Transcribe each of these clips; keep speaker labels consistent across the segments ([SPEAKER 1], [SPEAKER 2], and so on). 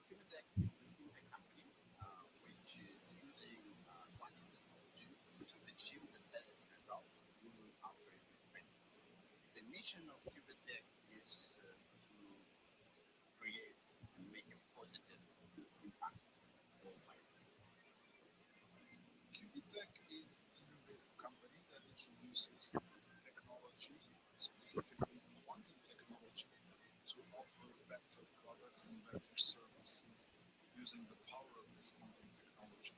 [SPEAKER 1] Qubittech is the fintech company which is using quantum technology to achieve the best results even after treatment. The mission of Qubittech is to create and make a positive impact worldwide.
[SPEAKER 2] Qubittech is an innovative company that introduces technology, specifically quantum technology, to offer better products and better services using the power of this quantum technology.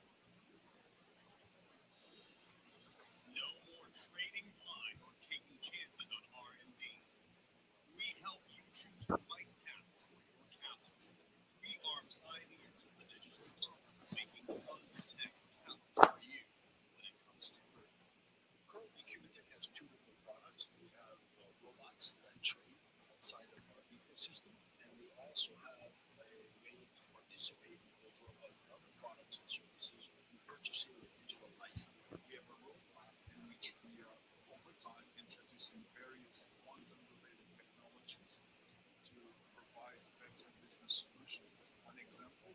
[SPEAKER 2] Currently, Qubittech has two different products. We have robots that trade outside of our ecosystem, and we also have a way to participate in those robots and other products and services in purchasing a digital license. We have a roadmap in which we are over time introducing various quantum-related technologies to provide better business solutions. One example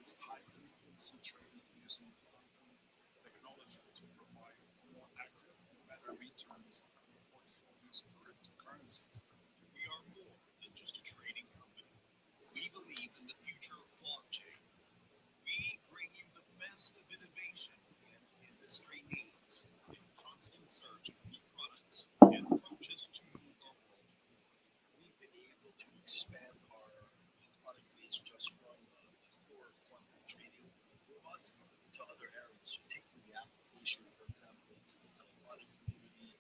[SPEAKER 2] is high-frequency trading using quantum technology to provide more accurate and better returns on portfolios of cryptocurrencies. We've been able to expand our product base just from the core quantum trading robots to other areas. So taking the application, for example, into the telephonic community,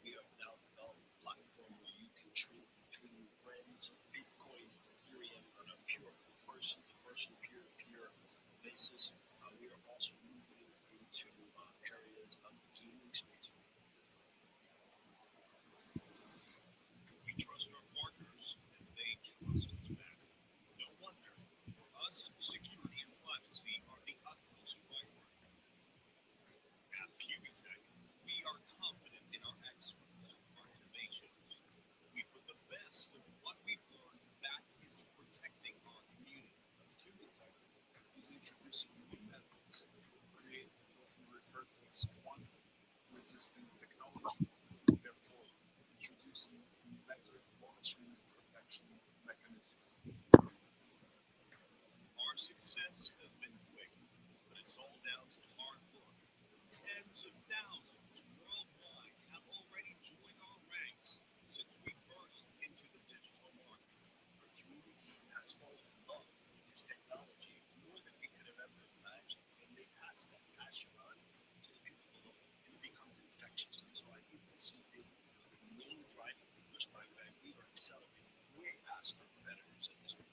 [SPEAKER 2] we have now developed a platform where you can trade between friends, Bitcoin, Ethereum on a pure person-to-person, peer-to-peer basis. We are also moving into areas of the gaming space. Qubittech is introducing new methods to create what we refer to as quantum resistant technologies, therefore introducing better blockchain protection mechanisms. Our community has fallen in love with this technology more than we could have ever imagined, and they pass that passion on to the people below, and it becomes infectious. And so I think this is the main driving force by why we are accelerating way past our competitors at this point.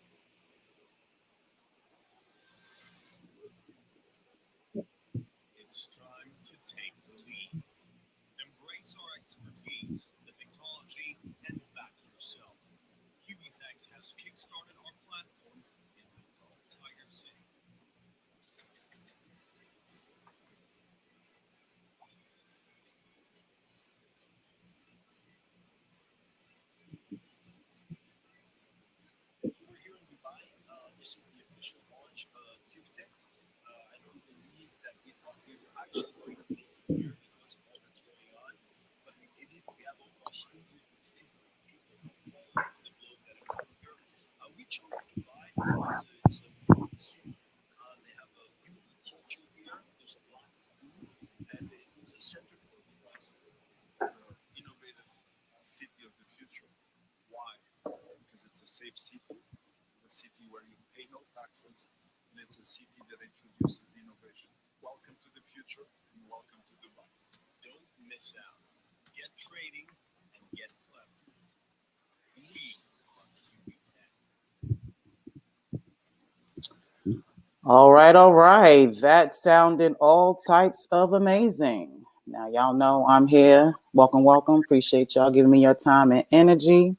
[SPEAKER 2] We're here in Dubai. This is the official launch of Qubittech. I don't believe that we thought we were actually going to make it here because of all that's going on, but we did it. We have over 150 people from all over the globe that have come here. We chose Dubai because it's a beautiful city. They have a beautiful culture here. There's a lot to do, and it was a center point for us, the innovative city of the future. Why? Because it's a safe city, a city where you pay no taxes, and it's a city that introduces innovation. Welcome to the future, and welcome to Dubai.
[SPEAKER 3] All right, all right. That sounded all types of amazing. Now, y'all know I'm here. Welcome, welcome. Appreciate y'all giving me your time and energy.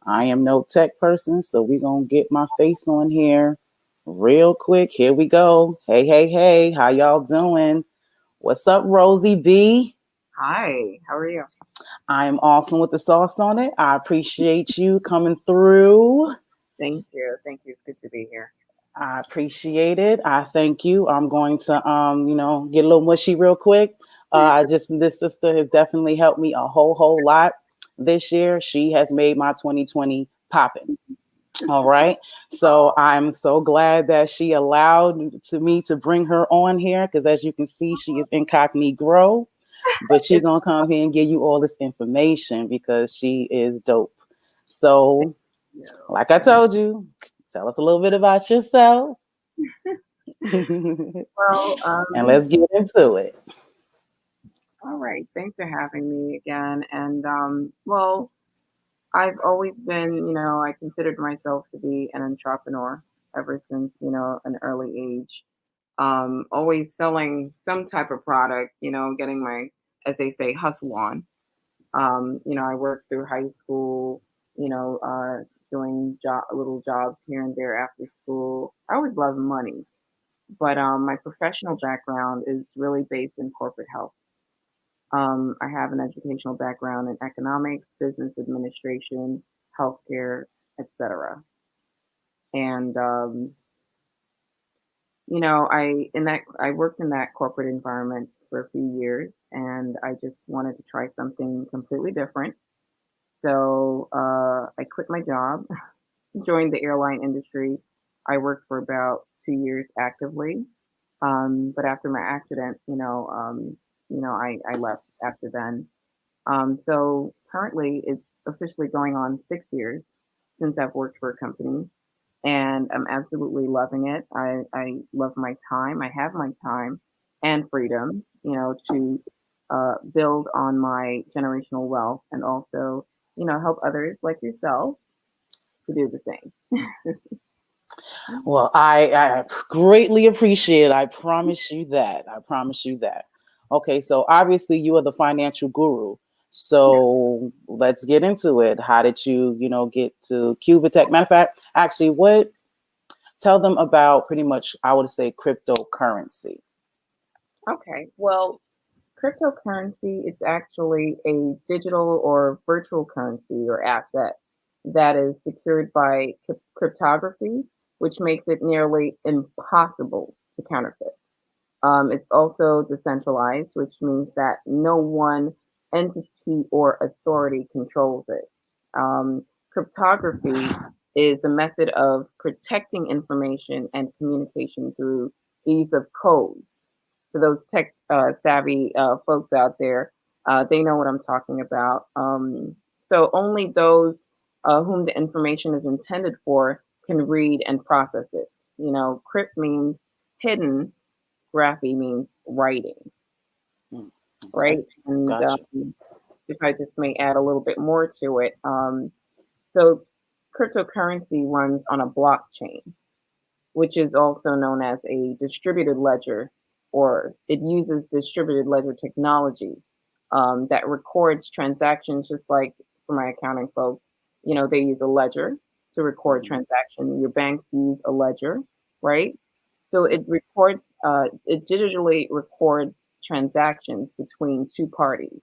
[SPEAKER 3] I am no tech person, so we're going to get my face on here real quick. Here we go. Hey, hey, hey. How y'all doing? What's up, Rosie Bee?
[SPEAKER 4] Hi, how are you?
[SPEAKER 3] I'm awesome with the sauce on it. I appreciate you coming through.
[SPEAKER 4] Thank you. Thank you. It's good to be here.
[SPEAKER 3] I appreciate it. I thank you. I'm going to get a little mushy real quick. This sister has definitely helped me a whole lot this year. She has made my 2020 popping. All right. So
[SPEAKER 4] Oh,
[SPEAKER 3] I'm so glad that she allowed to me to bring her on here because as you can see, she is incognito, but she
[SPEAKER 4] it's
[SPEAKER 3] gonna come here and give you all this information because she is dope. So,
[SPEAKER 4] you.
[SPEAKER 3] like I
[SPEAKER 4] Thank
[SPEAKER 3] told you, tell us a little bit about yourself. And
[SPEAKER 4] Well,
[SPEAKER 3] let's get into it.
[SPEAKER 4] all right. Thanks for having me again. And well, I've always been, I considered myself to be an entrepreneur ever since, an early age. Always selling some type of product, getting my, as they say, hustle on. I worked through high school, doing little jobs here and there after school. I always loved money, but my professional background is really based in corporate health. I have an educational background in economics, business administration, healthcare, etc. And I worked in that corporate environment for a few years, and I just wanted to try something completely different. So I quit my job, joined the airline industry. I worked for about 2 years actively. But after my accident, I left after then. So currently it's officially going on 6 years since I've worked for a company and I'm absolutely loving it. I love my time. I have my time and freedom, to build on my generational wealth and also, help others like yourself to do the same.
[SPEAKER 3] Well, I greatly appreciate it. I promise you that. I promise you that. Okay, so obviously you are the financial guru. So let's get into it. How did you, get to Qubittech? Matter of fact, actually, what tell them about pretty much I would say cryptocurrency.
[SPEAKER 4] Okay. Well, cryptocurrency is actually a digital or virtual currency or asset that is secured by cryptography, which makes it nearly impossible to counterfeit. It's also decentralized, which means that no one entity or authority controls it. Cryptography is a method of protecting information and communication through the use of code. For those tech savvy folks out there, they know what I'm talking about. So only those whom the information is intended for can read and process it. Crypt means hidden, graphy means writing,
[SPEAKER 3] Hmm, okay,
[SPEAKER 4] right? And
[SPEAKER 3] gotcha.
[SPEAKER 4] if I just may add a little bit more to it, so cryptocurrency runs on a blockchain, which is also known as a distributed ledger, or it uses distributed ledger technology that records transactions, just like for my accounting folks, they use a ledger to record
[SPEAKER 3] Mhm.
[SPEAKER 4] transaction. Your banks use a ledger, right? So it digitally records transactions between two parties.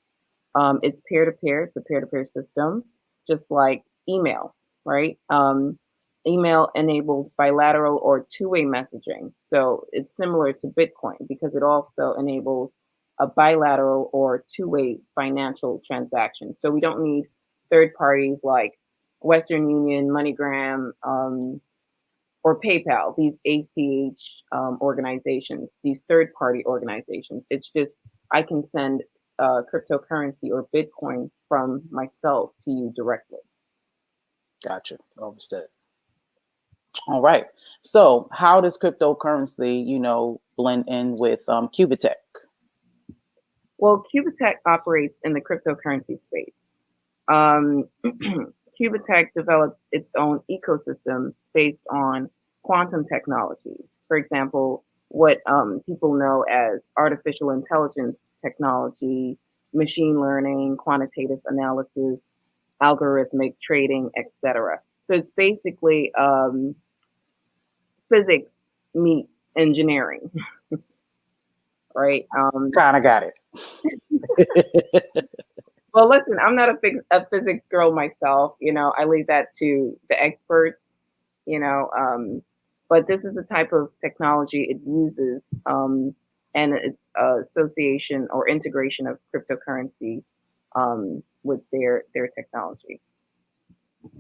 [SPEAKER 4] It's peer to peer. It's a peer to peer system, just like email, right? Email enables bilateral or two-way messaging. So it's similar to Bitcoin because it also enables a bilateral or two-way financial transaction. So we don't need third parties like Western Union, MoneyGram, or PayPal, these ACH organizations, these third party organizations. It's just, I can send cryptocurrency or Bitcoin from myself to you directly.
[SPEAKER 3] Gotcha. Understood. All right. So how does cryptocurrency, blend in with Qubittech?
[SPEAKER 4] Well, Qubittech operates in the cryptocurrency space. Qubittech developed its own ecosystem based on quantum technologies. for example, what people know as artificial intelligence technology, machine learning, quantitative analysis, algorithmic trading, etc. So it's basically physics meet engineering, right?
[SPEAKER 3] Kind of got it.
[SPEAKER 4] Well, listen, I'm not a physics girl myself. I leave that to the experts. You know, but this is the type of technology it uses, and its association or integration of cryptocurrency with their technology.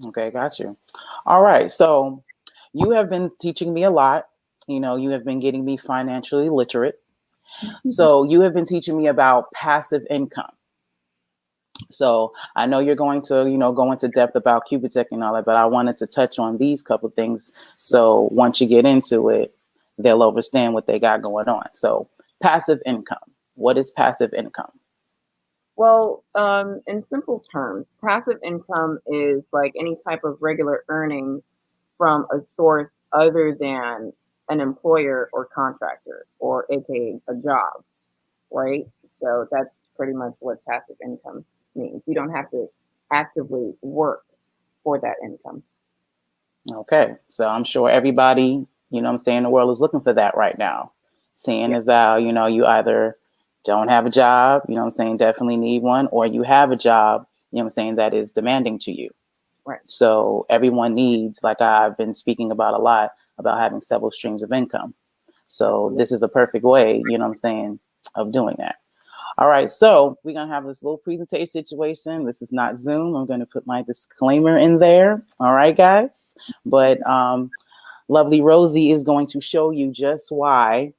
[SPEAKER 3] Okay, got you. All right. So you have been teaching me a lot. You have been getting me financially literate. So you have been teaching me about passive income. So I know you're going to, go into depth about Qubittech and all that, but I wanted to touch on these couple things. So once you get into it, they'll understand what they got going on. So passive income. What is passive income?
[SPEAKER 4] Well, in simple terms, passive income is like any type of regular earnings from a source other than an employer or contractor, or aka a job, right? So that's pretty much what passive income means. You don't have to actively work for that income.
[SPEAKER 3] Okay. So I'm sure everybody, the world is looking for that right now. Seeing
[SPEAKER 4] Yeah,
[SPEAKER 3] as how, you either don't have a job, definitely need one, or you have a job, that is demanding to you.
[SPEAKER 4] right.
[SPEAKER 3] So everyone needs, like I've been speaking about a lot, about having several streams of income. So
[SPEAKER 4] Absolutely.
[SPEAKER 3] this is a perfect way, of doing that. All right, so we're gonna have this little presentation situation. This is not Zoom. I'm gonna put my disclaimer in there. All right, guys. But lovely Rosie is going to show you just why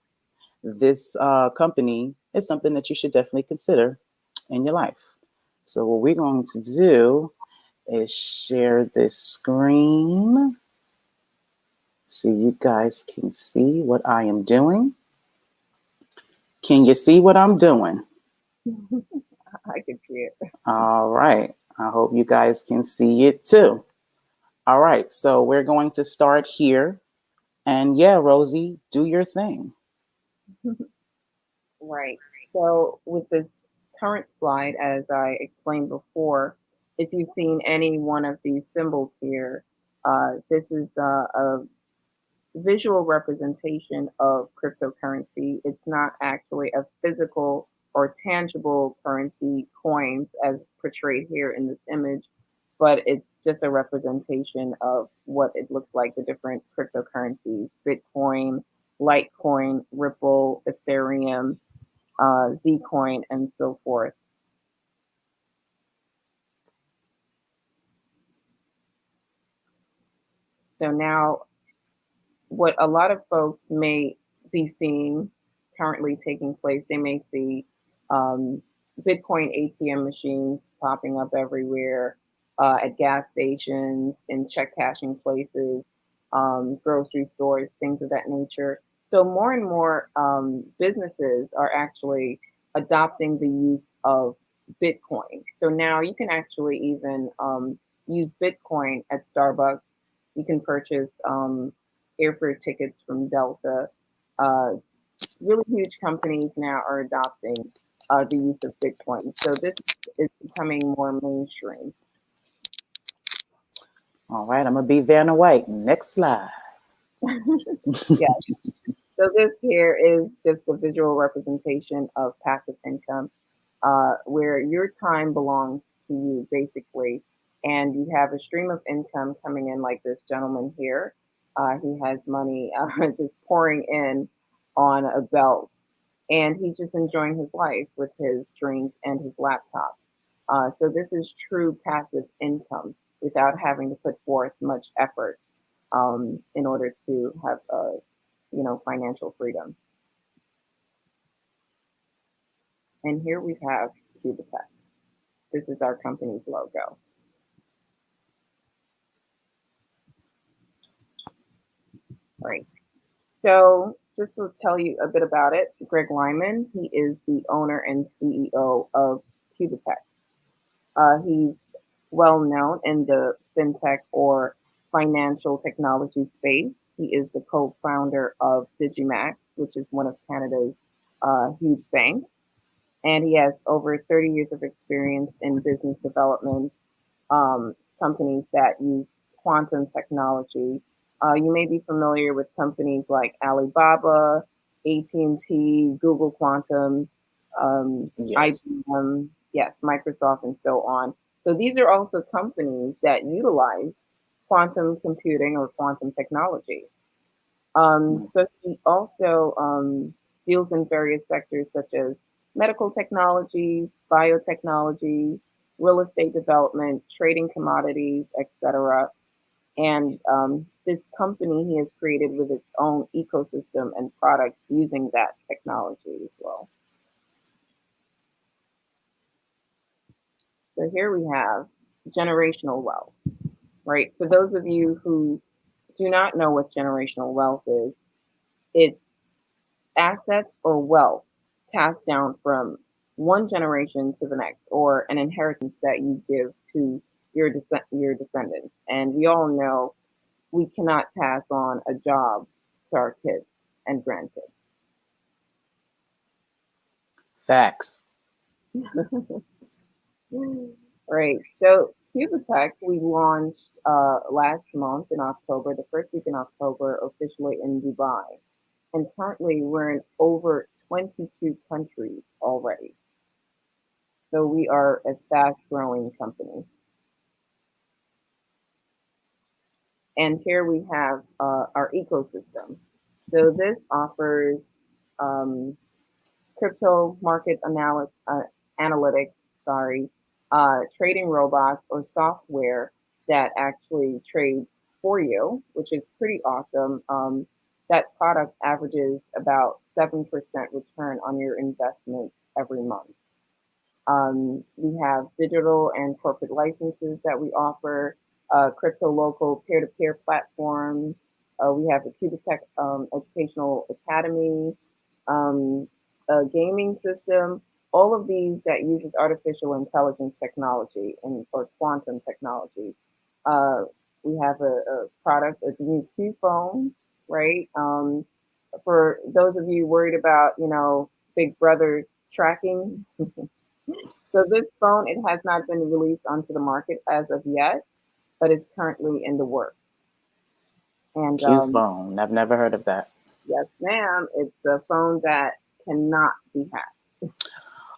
[SPEAKER 3] this company is something that you should definitely consider in your life. So what we're going to do is share this screen so you guys can see what I am doing. Can you see what I'm doing?
[SPEAKER 4] I could see it.
[SPEAKER 3] All right. I hope you guys can see it too. All right. So we're going to start here. And yeah, Rosie, do your thing.
[SPEAKER 4] Right. So with this current slide, as I explained before, if you've seen any one of these symbols here, this is a visual representation of cryptocurrency. It's not actually a physical or tangible currency coins as portrayed here in this image, but it's just a representation of what it looks like, the different cryptocurrencies: Bitcoin, Litecoin, Ripple, Ethereum, Zcoin, and so forth. So now what a lot of folks may be seeing currently taking place, they may see um, Bitcoin ATM machines popping up everywhere, at gas stations, in check cashing places, grocery stores, things of that nature. So more and more businesses are actually adopting the use of Bitcoin. So now you can actually even use Bitcoin at Starbucks. You can purchase airfare tickets from Delta. Uh, Really huge companies now are adopting the use of Bitcoin. So this is becoming more mainstream.
[SPEAKER 3] All right. I'm going to be there in a wait. Next slide.
[SPEAKER 4] Yeah. So this here is just a visual representation of passive income, where your time belongs to you basically, and you have a stream of income coming in like this gentleman here. He has money just pouring in on a belt, and he's just enjoying his life with his drink and his laptop. So this is true passive income without having to put forth much effort in order to have financial freedom. And here we have Qubittech. This is our company's logo. Right. So just to tell you a bit about it, Greg Lyman, he is the owner and CEO of Qubittech. He's well known in the fintech or financial technology space. He is the co-founder of Digimax, which is one of Canada's huge banks, and he has over 30 years of experience in business development, companies that use quantum technology. You may be familiar with companies like Alibaba, AT&T, Google Quantum,
[SPEAKER 3] Yes.
[SPEAKER 4] IBM, yes, Microsoft, and so on. So these are also companies that utilize quantum computing or quantum technology.
[SPEAKER 3] Mm.
[SPEAKER 4] So he also deals in various sectors such as medical technology, biotechnology, real estate development, trading commodities, etc. And this company he has created with its own ecosystem and products using that technology as well. So here we have generational wealth, right? For those of you who do not know what generational wealth is, it's assets or wealth passed down from one generation to the next, or an inheritance that you give to your descendants. And we all know we cannot pass on a job to our kids and grandkids.
[SPEAKER 3] Facts.
[SPEAKER 4] Right. So Qubittech, we launched last month in October, the first week in October, officially in Dubai. And currently we're in over 22 countries already. So we are a fast growing company. And here we have our ecosystem. So this offers um, crypto market analytics, sorry, trading robots or software that actually trades for you, which is pretty awesome. That product averages about 7% return on your investment every month. We have digital and corporate licenses that we offer, crypto local peer-to-peer platforms. We have the Qubittech Educational Academy, a gaming system. All of these that uses artificial intelligence technology and or quantum technology. Uh, we have a product, a new Q phone, right? For those of you worried about, Big Brother tracking, so this phone, it has not been released onto the market as of yet, but it's currently in the works. And
[SPEAKER 3] Q phone. I've never heard of that.
[SPEAKER 4] yes, ma'am, it's a phone that cannot be hacked.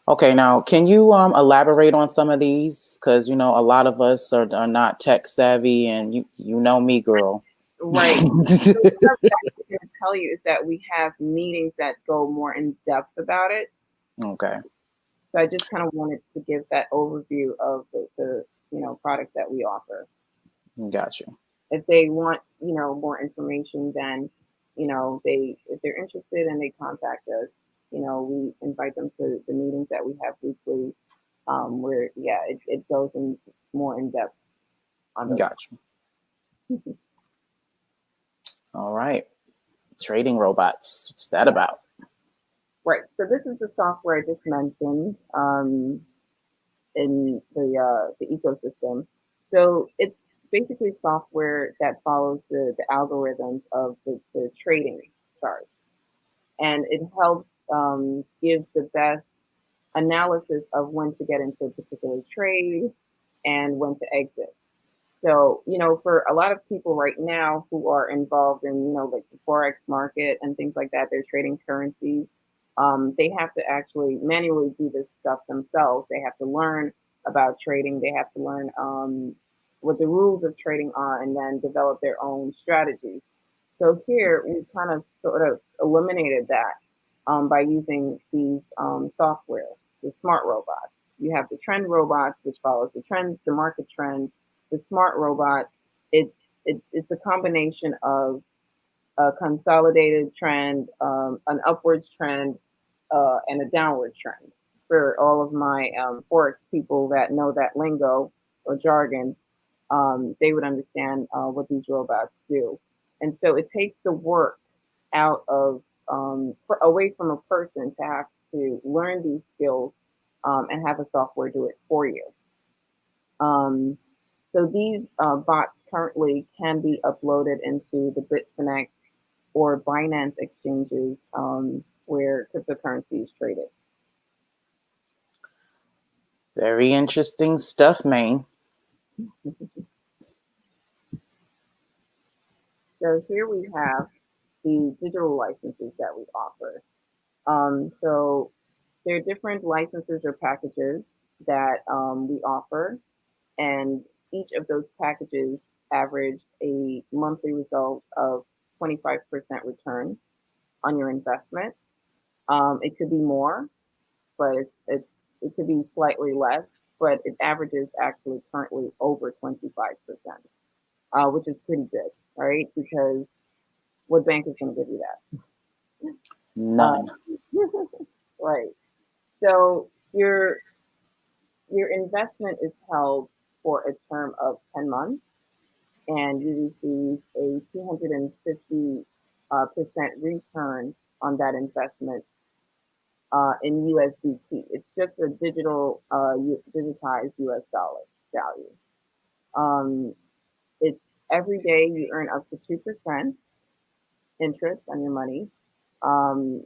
[SPEAKER 3] Okay, now can you elaborate on some of these? Because a lot of us are not tech savvy, and you know me, girl.
[SPEAKER 4] Right. So what I was actually going to tell you is that we have meetings that go more in depth about it.
[SPEAKER 3] Okay,
[SPEAKER 4] So I just kind of wanted to give that overview of the product that we offer.
[SPEAKER 3] got you.
[SPEAKER 4] If they want, more information, then, if they're interested and they contact us, we invite them to the meetings that we have weekly, where, yeah, it goes in more in depth on those.
[SPEAKER 3] Got you. All right. Trading robots. What's that about?
[SPEAKER 4] Right. So this is the software I just mentioned, in the ecosystem. So it's basically software that follows the algorithms of the trading chart, and it helps give the best analysis of when to get into a particular trade and when to exit. So, for a lot of people right now who are involved in, like the Forex market and things like that, they're trading currencies. They have to actually manually do this stuff themselves. They have to learn about trading. They have to learn what the rules of trading are and then develop their own strategies. So here we kind of sort of eliminated that by using these software, the smart robots. You have the trend robots, which follows the trends, the market trends. The smart robot, it's a combination of a consolidated trend, an upwards trend, and a downward trend. For all of my forex people that know that lingo or jargon, they would understand what these robots do. And so it takes the work out of away from a person to have to learn these skills and have a software do it for you. Um, so these bots currently can be uploaded into the Bitfinex or Binance exchanges where cryptocurrency is traded.
[SPEAKER 3] Very interesting stuff, man.
[SPEAKER 4] So here we have the digital licenses that we offer. So there are different licenses or packages that we offer, and each of those packages average a monthly result of 25% return on your investment. It could be more, but it could be slightly less, but it averages actually currently over 25%, which is pretty good, right? Because what bank is going to give you that?
[SPEAKER 3] None.
[SPEAKER 4] Right. So your investment is held for a term of 10 months, and you receive a 250% return on that investment in USDT. It's just a digitized US dollar value. It's every day you earn up to 2% interest on your money. Um,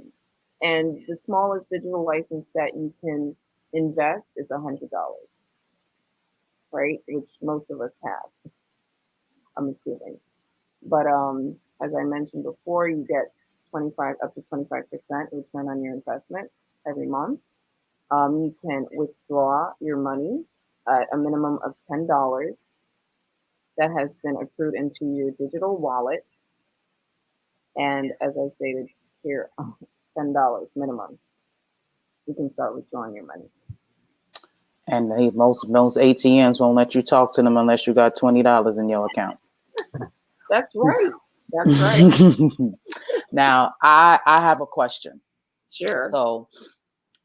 [SPEAKER 4] and the smallest digital license that you can invest is $100, right? Which most of us have, I'm assuming. But as I mentioned before, you get 25 up to 25% return on your investment every month. You can withdraw your money at a minimum of $10 that has been accrued into your digital wallet. And as I stated here, $10 minimum. You can start withdrawing your money.
[SPEAKER 3] And most ATMs won't let you talk to them unless you got $20 in your account.
[SPEAKER 4] That's right. That's right.
[SPEAKER 3] Now, I have a question.
[SPEAKER 4] Sure.
[SPEAKER 3] So,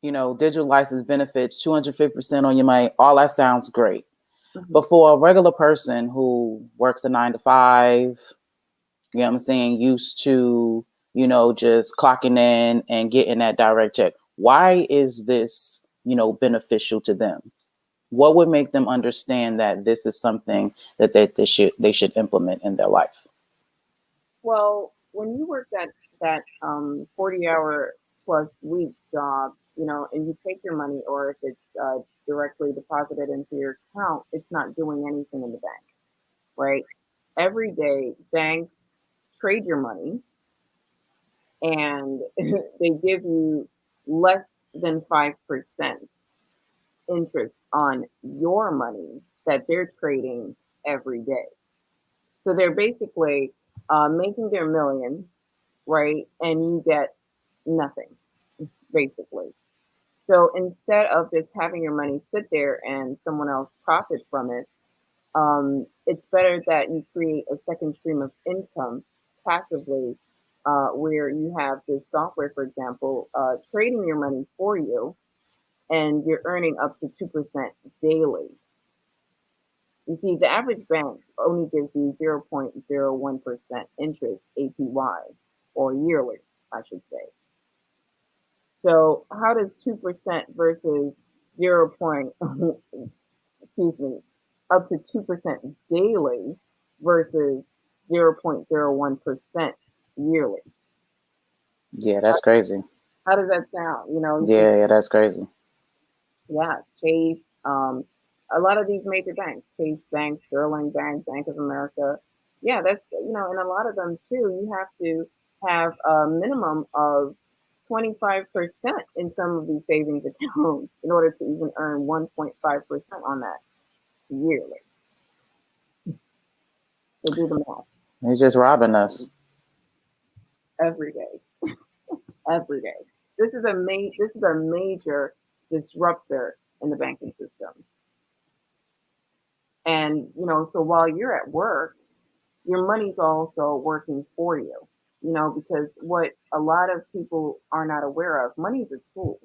[SPEAKER 3] digital license benefits 250% on your money. All that sounds great.
[SPEAKER 4] Mhm.
[SPEAKER 3] But for a regular person who works a 9 to 5, you know what I'm saying, used to, just clocking in and getting that direct check, why is this, beneficial to them? What would make them understand that this is something that they should implement in their life?
[SPEAKER 4] Well, when you work that 40-hour plus week job, and you take your money, or if it's directly deposited into your account, it's not doing anything in the bank, right? Every day, banks trade your money, and they give you less than 5% interest on your money that they're trading every day. So they're basically making their millions, right? And you get nothing, basically. So instead of just having your money sit there and someone else profit from it, it's better that you create a second stream of income passively, where you have this software, for example, trading your money for you, and you're earning up to 2% daily. You see, the average bank only gives you 0.01% interest APY, or yearly, I should say. So how does 2% versus 0. Excuse me, up to 2% daily versus 0.01% yearly?
[SPEAKER 3] Yeah, that's crazy.
[SPEAKER 4] How does that sound?
[SPEAKER 3] Yeah, that's crazy.
[SPEAKER 4] Yeah, Chase, a lot of these major banks, Chase Bank, Sterling Bank, Bank of America. Yeah, that's, and a lot of them too, you have to have a minimum of 25% in some of these savings accounts in order to even earn 1.5% on that yearly. So do the math.
[SPEAKER 3] They're just robbing us.
[SPEAKER 4] Every day. Every day. This is a major disruptor in the banking system. And, so while you're at work, your money's also working for you, because what a lot of people are not aware of, money is a tool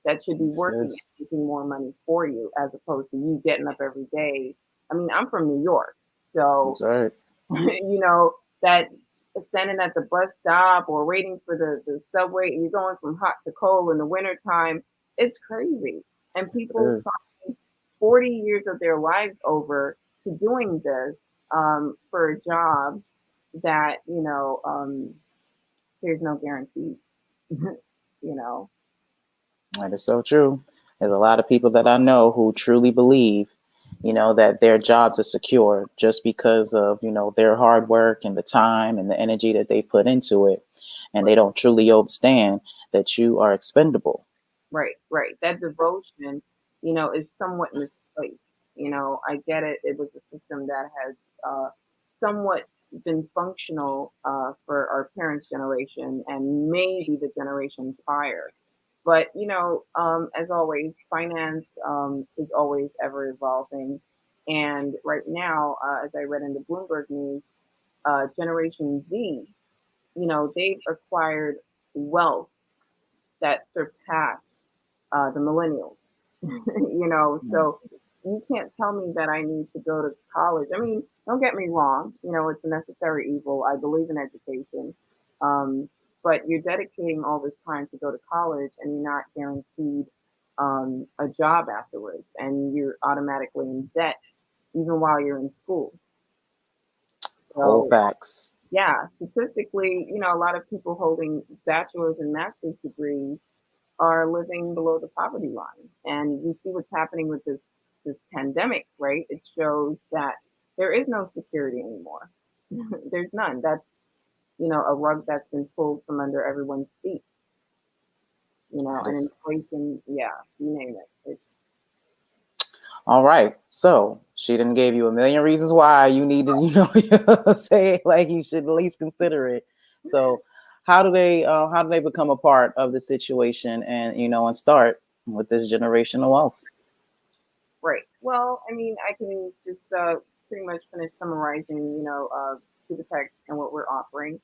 [SPEAKER 4] that should be working and making more money for you, as opposed to you getting up every day. I mean, I'm from New York, so,
[SPEAKER 3] That's right.
[SPEAKER 4] that standing at the bus stop or waiting for the subway, and you're going from hot to cold in the wintertime, it's crazy. And people 40 years of their lives over to doing this, for a job that, there's no guarantee, you know.
[SPEAKER 3] That is so true. There's a lot of people that I know who truly believe, that their jobs are secure just because of, their hard work and the time and the energy that they put into it. And they don't truly understand that you are expendable.
[SPEAKER 4] Right, right. That devotion, is somewhat misplaced. I get it. It was a system that has somewhat been functional for our parents' generation and maybe the generation prior. But, as always, finance is always ever evolving. And right now, as I read in the Bloomberg News, Generation Z, they've acquired wealth that surpassed the millennials. So you can't tell me that I need to go to college. I mean, don't get me wrong, it's a necessary evil. I believe in education. Um, but you're dedicating all this time to go to college and you're not guaranteed a job afterwards, and you're automatically in debt even while you're in school.
[SPEAKER 3] Whole
[SPEAKER 4] So,
[SPEAKER 3] facts.
[SPEAKER 4] yeah, statistically, a lot of people holding bachelor's and master's degrees are living below the poverty line. And you see what's happening with this pandemic, right? It shows that there is no security anymore. There's none. That's, a rug that's been pulled from under everyone's feet.
[SPEAKER 3] That
[SPEAKER 4] And
[SPEAKER 3] is
[SPEAKER 4] inflation, yeah, you name it.
[SPEAKER 3] all right. So she didn't give you a million reasons why you needed, say like you should at least consider it. So how do they become a part of the situation and and start with this generational wealth?
[SPEAKER 4] Right. Well, I mean, I can just pretty much finish summarizing, Qubittech and what we're offering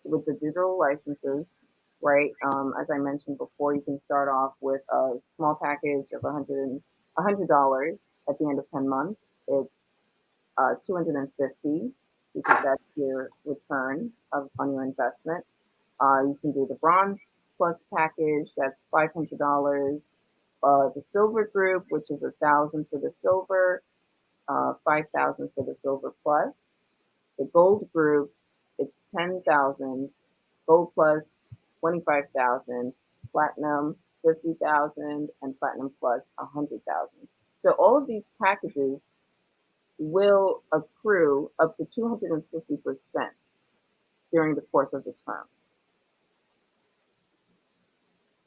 [SPEAKER 4] with the digital licenses, right? As I mentioned before, you can start off with a small package of $100 at the end of 10 months. It's 250 because that's your return on your investment. You can do the bronze plus package. That's $500. The silver group, which is 1,000 for the silver, 5,000 for the silver plus. The gold group, it's 10,000. Gold plus 25,000. Platinum 50,000, and platinum plus 100,000. So all of these packages will accrue up to 250% during the course of the term.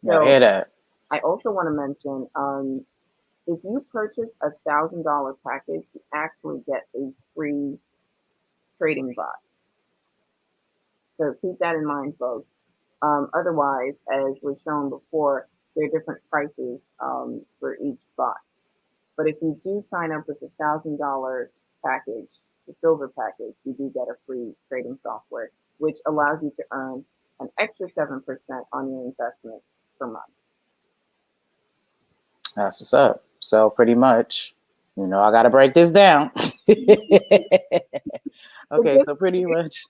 [SPEAKER 3] Yeah, I hear
[SPEAKER 4] So
[SPEAKER 3] that.
[SPEAKER 4] I also want to mention, if you purchase $1,000 package, you actually get a free trading bot. So keep that in mind, folks. Otherwise, as was shown before, there are different prices for each bot. But if you do sign up with $1,000 package, the silver package, you do get a free trading software, which allows you to earn an extra 7% on your investment per month.
[SPEAKER 3] That's what's up. So pretty much, I got to break this down. Okay, so pretty much.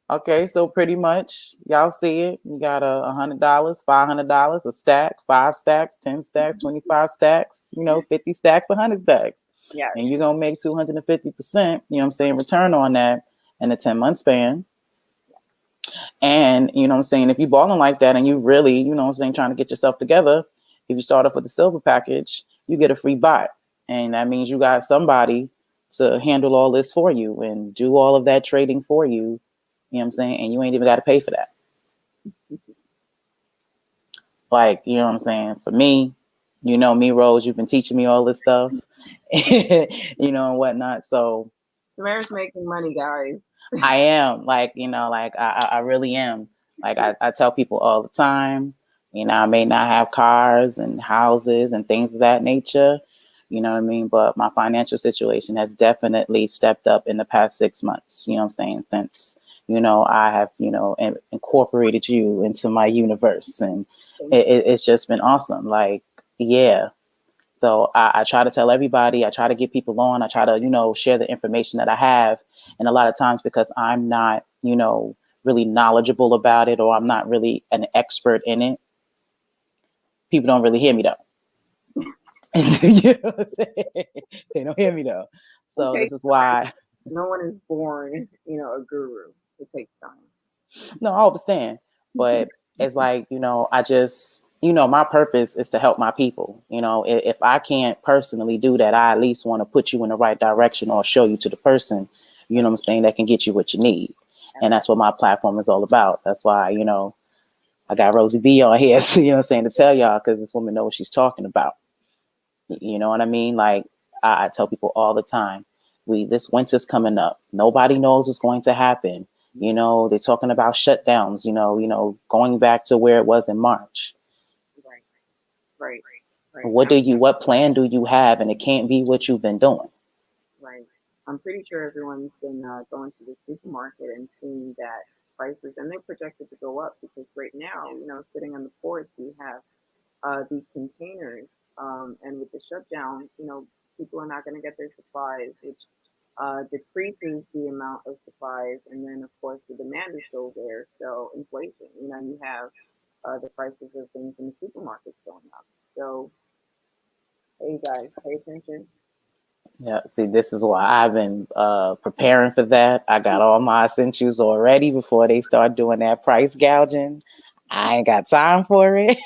[SPEAKER 3] Okay, so pretty much, y'all see it. You got $100, $500, a stack, 5 stacks, 10 stacks, 25 stacks, 50 stacks, 100 stacks,
[SPEAKER 4] Yes.
[SPEAKER 3] and you're gonna make 250%. Return on that in a 10-month span. And if you're balling like that and you really, trying to get yourself together, if you start off with the silver package, you get a free bot, and that means you got somebody to handle all this for you and do all of that trading for you. And you ain't even got to pay for that. Like, for me, me, Rose, you've been teaching me all this stuff, and whatnot. So
[SPEAKER 4] Samara's making money, guys.
[SPEAKER 3] I am I really am. Like I tell people all the time, I may not have cars and houses and things of that nature, what I mean? But my financial situation has definitely stepped up in the past 6 months, since, I have, incorporated you into my universe, and it's just been awesome. Like, yeah. So I try to tell everybody, I try to get people on, I try to, share the information that I have. And a lot of times because I'm not, really knowledgeable about it, or I'm not really an expert in it, people don't really hear me though. You know what I'm saying? They don't hear me though. So
[SPEAKER 4] Okay,
[SPEAKER 3] this is why.
[SPEAKER 4] no one is born, a guru. It takes time.
[SPEAKER 3] No, I understand, but it's like, I just, my purpose is to help my people. If I can't personally do that, I at least want to put you in the right direction or show you to the person, what I'm saying, that can get you what you need. And that's what my platform is all about. That's why, I got Rosie Bee on here, so, what I'm saying, to tell y'all, because this woman knows what she's talking about. You know what I mean? Like I tell people all the time, this winter's coming up. Nobody knows what's going to happen. They're talking about shutdowns, going back to where it was in March.
[SPEAKER 4] Right.
[SPEAKER 3] What plan do you have? And it can't be what you've been doing.
[SPEAKER 4] Right. I'm pretty sure everyone's been going to the supermarket and seeing that prices, and they're projected to go up because right now, sitting on the porch, we have these containers, and with the shutdown, people are not going to get their supplies, which decreases the amount of supplies, and then of course the demand is still there. So inflation, you have the prices of things in the supermarkets going up. So hey guys, pay attention.
[SPEAKER 3] Yeah, see, this is why I've been preparing for that. I got all my essentials already before they start doing that price gouging. I ain't got time for it.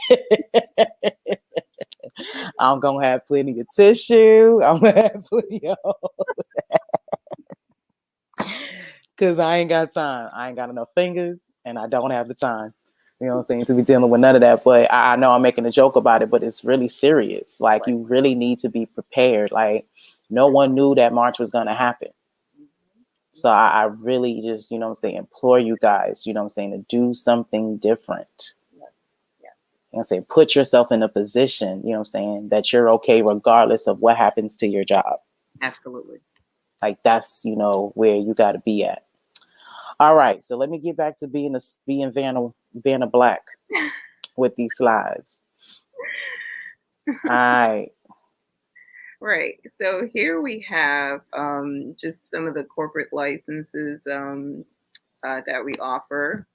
[SPEAKER 3] I'm gonna have plenty of tissue. I'm gonna have plenty of because I ain't got time. I ain't got enough fingers, and I don't have the time. You know what I'm saying, to be dealing with none of that. But I know I'm making a joke about it, but it's really serious. Like, you really need to be prepared. Like, no one knew that March was gonna happen. So I really just, what I'm saying, implore you guys, what I'm saying, to do something different. I'm saying, put yourself in a position, what I'm saying, that you're okay regardless of what happens to your job.
[SPEAKER 4] Absolutely.
[SPEAKER 3] Like, that's, where you got to be at. All right, so let me get back to being Vanna Black with these slides. All right.
[SPEAKER 4] Right. So here we have just some of the corporate licenses that we offer.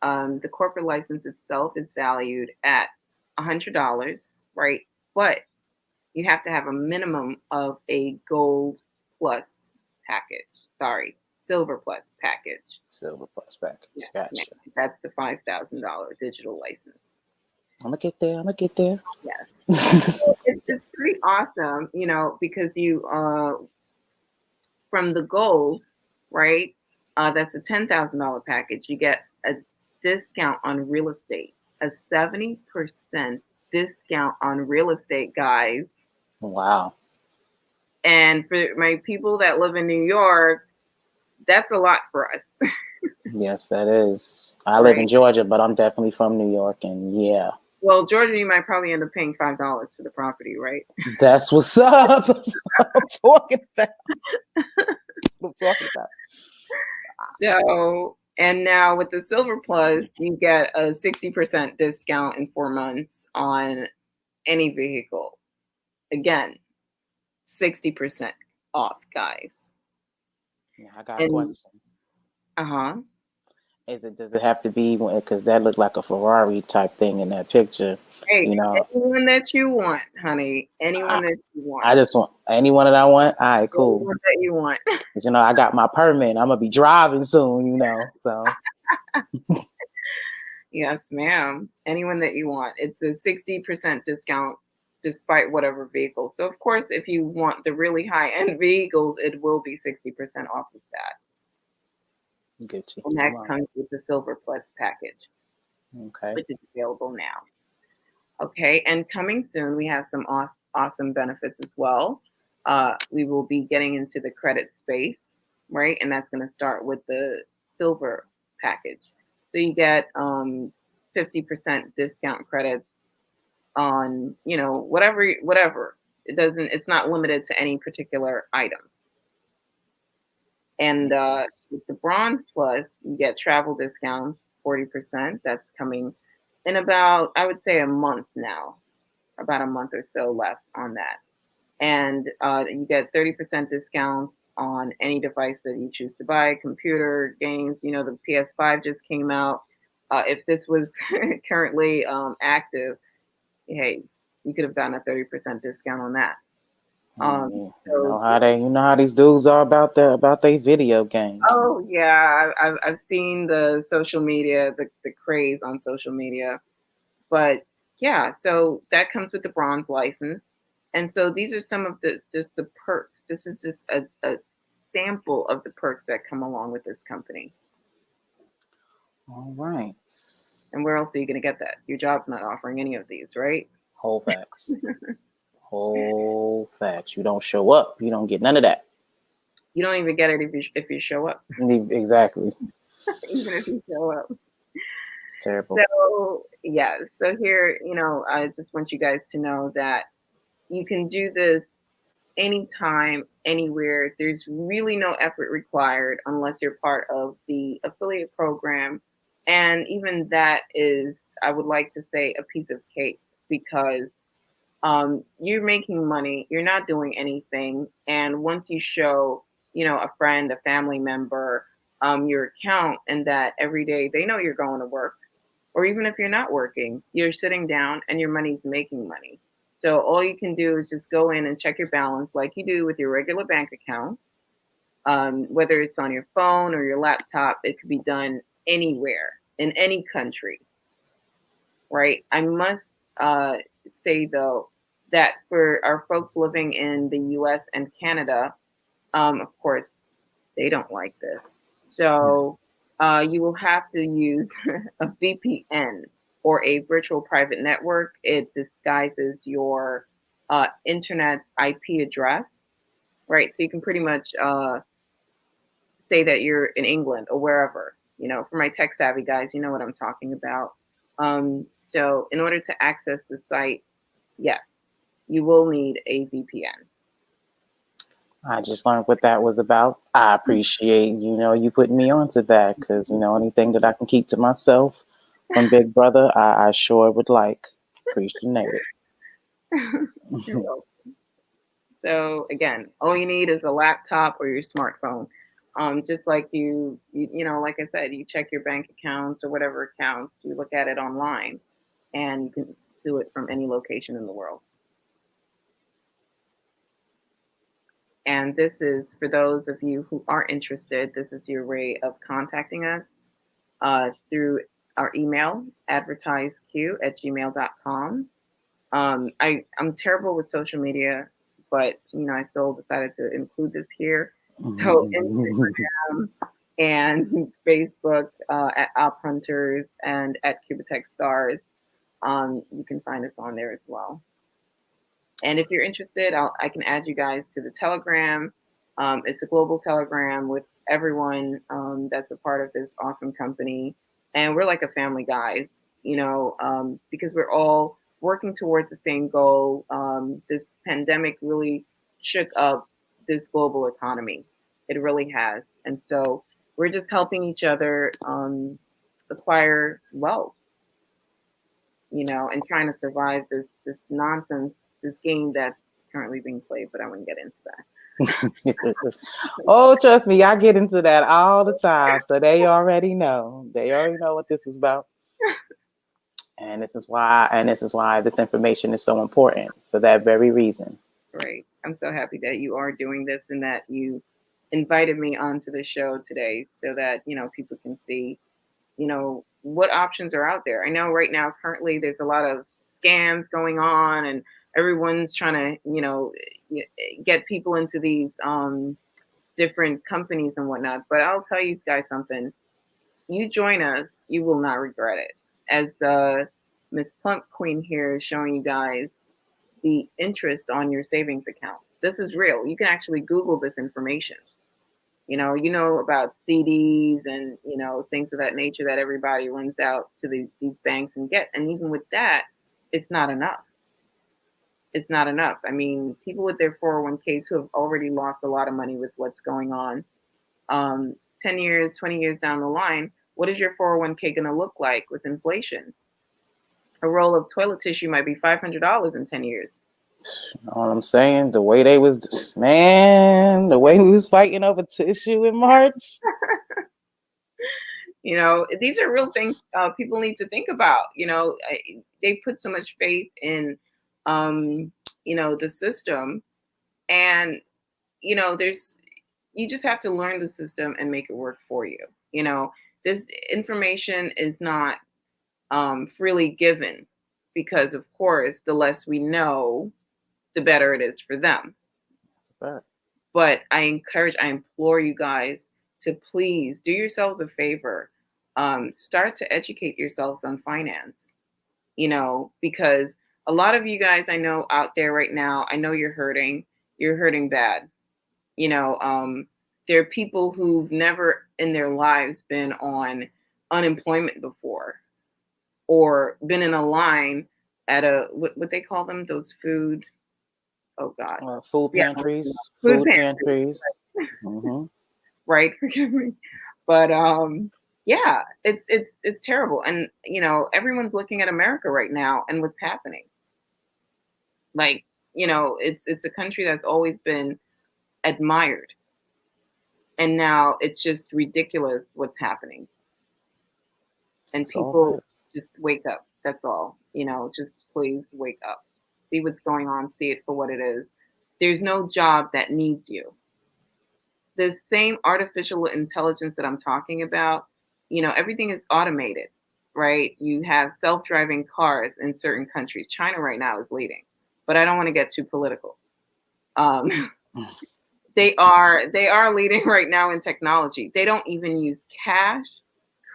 [SPEAKER 4] The corporate license itself is valued at $100, right? But you have to have a minimum of a gold plus package. Sorry, silver plus package.
[SPEAKER 3] Silver plus package. Yeah, gotcha.
[SPEAKER 4] That's the $5,000 digital license.
[SPEAKER 3] I'm gonna get there.
[SPEAKER 4] Yes. It's pretty awesome, because you from the gold, right? That's a $10,000 package. You get a discount on real estate, a 70% discount on real estate, guys.
[SPEAKER 3] Wow.
[SPEAKER 4] And for my people that live in New York, that's a lot for us.
[SPEAKER 3] Yes, that is. I live in Georgia, but I'm definitely from New York, and yeah.
[SPEAKER 4] Well, Georgia, you might probably end up paying $5 for the property, right?
[SPEAKER 3] That's what's up. That's what I'm talking about. That's what I'm talking about.
[SPEAKER 4] So, and now with the Silver Plus, you get a 60% discount in 4 months on any vehicle. Again, 60% off, guys.
[SPEAKER 3] Yeah, I got a question. Does it have to be, because that looked like a Ferrari type thing in that picture?
[SPEAKER 4] Hey, anyone that you want, honey. Anyone that you want.
[SPEAKER 3] I just want anyone that I want. All right, cool.
[SPEAKER 4] Anyone that you want.
[SPEAKER 3] I got my permit. I'm gonna be driving soon, so.
[SPEAKER 4] Yes, ma'am. Anyone that you want. It's a 60% discount despite whatever vehicle. So of course, if you want the really high-end vehicles, it will be 60% off of that.
[SPEAKER 3] Gucci.
[SPEAKER 4] And that comes with the Silver Plus package.
[SPEAKER 3] Okay.
[SPEAKER 4] Which is available now. Okay, and coming soon, we have some awesome benefits as well. We will be getting into the credit space, right? And that's going to start with the silver package. So you get 50% discount credits on, whatever. It's not limited to any particular item. And with the Bronze Plus, you get travel discounts, 40%. That's coming in about, I would say, a month now, about a month or so left on that. And you get 30% discounts on any device that you choose to buy, computer, games. The PS5 just came out. If this was currently active, hey, you could have gotten a 30% discount on that.
[SPEAKER 3] You
[SPEAKER 4] So
[SPEAKER 3] know how these dudes are about their video games.
[SPEAKER 4] oh yeah, I've seen the social media, the craze on social media. But yeah, so that comes with the bronze license. And so these are some of the just the perks. This is just a sample of the perks that come along with this company.
[SPEAKER 3] All right.
[SPEAKER 4] And where else are you going to get that? Your job's not offering any of these, right?
[SPEAKER 3] Whole facts. Whole facts. You don't show up, you don't get none of that.
[SPEAKER 4] You don't even get it if you show up,
[SPEAKER 3] Exactly.
[SPEAKER 4] even if you show up.
[SPEAKER 3] It's terrible.
[SPEAKER 4] So yeah, so here, I just want you guys to know that you can do this anytime, anywhere. There's really no effort required unless you're part of the affiliate program. And even that is, I would like to say, a piece of cake because you're making money, you're not doing anything. And once you show, a friend, a family member, your account, and that every day they know you're going to work, or even if you're not working, you're sitting down and your money's making money. So all you can do is just go in and check your balance like you do with your regular bank account. Whether it's on your phone or your laptop, it could be done anywhere in any country, right? I must say though that for our folks living in the U.S. and Canada, of course, they don't like this. So you will have to use a VPN or a virtual private network. It disguises your internet's IP address, right? So you can pretty much say that you're in England or wherever. For my tech savvy guys, you know what I'm talking about. So in order to access the site, yes, you will need a VPN.
[SPEAKER 3] I just learned what that was about. I appreciate, you putting me onto that because, anything that I can keep to myself from Big Brother, I sure would like. Appreciate it.
[SPEAKER 4] You're welcome. So again, all you need is a laptop or your smartphone. Just like like I said, you check your bank accounts or whatever accounts, you look at it online, and you can do it from any location in the world. And this is for those of you who are interested. This is your way of contacting us through our email, advertiseq@gmail.com. I'm terrible with social media, but I still decided to include this here. So Instagram and Facebook at Op Hunters and at Qubittech Stars. You can find us on there as well. And if you're interested, I can add you guys to the Telegram. It's a global Telegram with everyone that's a part of this awesome company. And we're like a family, guys, because we're all working towards the same goal. This pandemic really shook up this global economy. It really has. And so we're just helping each other acquire wealth, and trying to survive this nonsense, this game that's currently being played, but I wouldn't get into that.
[SPEAKER 3] Oh, trust me, I get into that all the time. So they already know. They already know what this is about. And this is why this information is so important for that very reason.
[SPEAKER 4] Right. I'm so happy that you are doing this and that you invited me onto the show today so that, people can see, what options are out there. I know right now, currently, there's a lot of scams going on and everyone's trying to, get people into these different companies and whatnot. But I'll tell you guys something. You join us, you will not regret it. As Miss Plump Queen here is showing you guys the interest on your savings account. This is real. You can actually Google this information. You know about CDs and things of that nature that everybody runs out to these banks and get. And even with that, it's not enough. It's not enough. I mean, people with their 401ks who have already lost a lot of money with what's going on, 10 years, 20 years down the line, what is your 401k going to look like with inflation? A roll of toilet tissue might be $500 in 10 years.
[SPEAKER 3] You know what I'm saying? The way we was fighting over tissue in March.
[SPEAKER 4] These are real things people need to think about. They put so much faith in, the system, And, you just have to learn the system and make it work for you. This information is not freely given, because, of course, the less we know, the better it is for them. But I implore you guys to please do yourselves a favor. Start to educate yourselves on finance, because a lot of you guys I know out there right now, I know you're hurting bad. There are people who've never in their lives been on unemployment before, or been in a line at what they call them, those food, oh God.
[SPEAKER 3] Food pantries. Food pantries. Mm-hmm.
[SPEAKER 4] Right, forgive me. But yeah, it's terrible. And everyone's looking at America right now and what's happening. Like, it's a country that's always been admired. And now it's just ridiculous what's happening. And people just wake up. That's all. Just please wake up. See what's going on. See it for what it is. There's no job that needs you. The same artificial intelligence that I'm talking about, everything is automated, right? You have self-driving cars in certain countries. China right now is leading, but I don't want to get too political. They are leading right now in technology. They don't even use cash,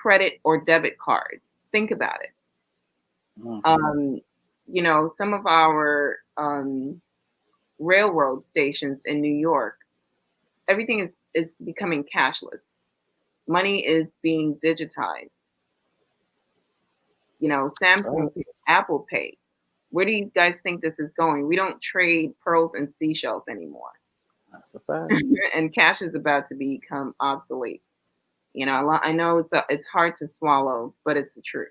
[SPEAKER 4] credit, or debit cards. Think about it. Mm-hmm. Some of our railroad stations in New York, everything is becoming cashless. Money is being digitized. Samsung Pay, Apple Pay. Where do you guys think this is going? We don't trade pearls and seashells anymore.
[SPEAKER 3] That's a fact.
[SPEAKER 4] And cash is about to become obsolete. I know it's hard to swallow, but it's the truth.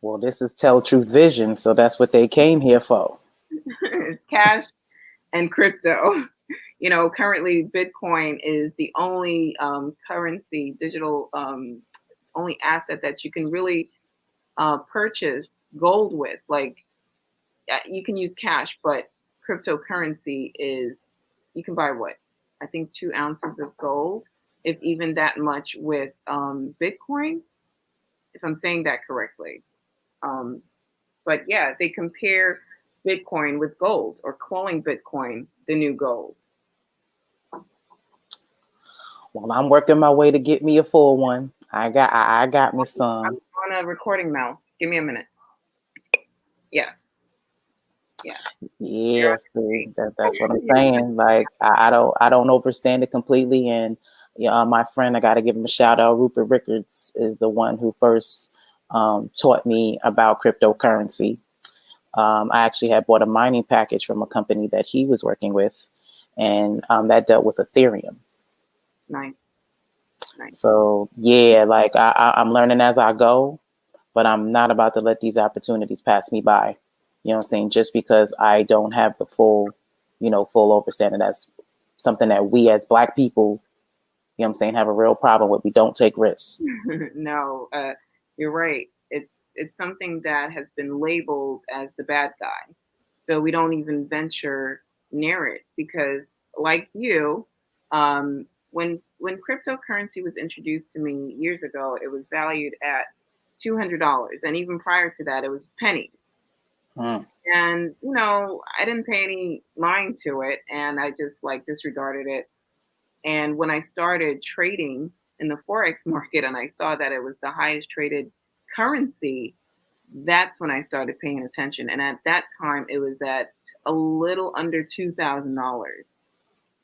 [SPEAKER 3] Well, this is Tell Truth Vision, so that's what they came here for.
[SPEAKER 4] It's cash and crypto. Currently Bitcoin is the only currency, digital, only asset that you can really purchase gold with. Like, you can use cash, but cryptocurrency is, you can buy what? I think 2 ounces of gold, if even that much, with Bitcoin, if I'm saying that correctly. But yeah, they compare Bitcoin with gold, or calling Bitcoin the new gold.
[SPEAKER 3] Well, I'm working my way to get me a full one. I got me some.
[SPEAKER 4] I'm on a recording now. Give me a minute. Yes. Yeah.
[SPEAKER 3] Yes, that's what I'm saying. Like, I don't understand it completely. And my friend, I got to give him a shout out. Rupert Rickards is the one who first taught me about cryptocurrency. I actually had bought a mining package from a company that he was working with, and that dealt with Ethereum.
[SPEAKER 4] Nice.
[SPEAKER 3] So yeah, like I'm learning as I go, but I'm not about to let these opportunities pass me by. You know what I'm saying? Just because I don't have the full understanding. That's something that we as Black people, you know what I'm saying, have a real problem with. We don't take risks.
[SPEAKER 4] No, you're right. It's something that has been labeled as the bad guy. So we don't even venture near it, because, like you, when cryptocurrency was introduced to me years ago, it was valued at $200, and even prior to that, it was pennies. And I didn't pay any mind to it, and I just disregarded it. And when I started trading in the Forex market, and I saw that it was the highest traded currency, that's when I started paying attention. And at that time, it was at a little under $2,000.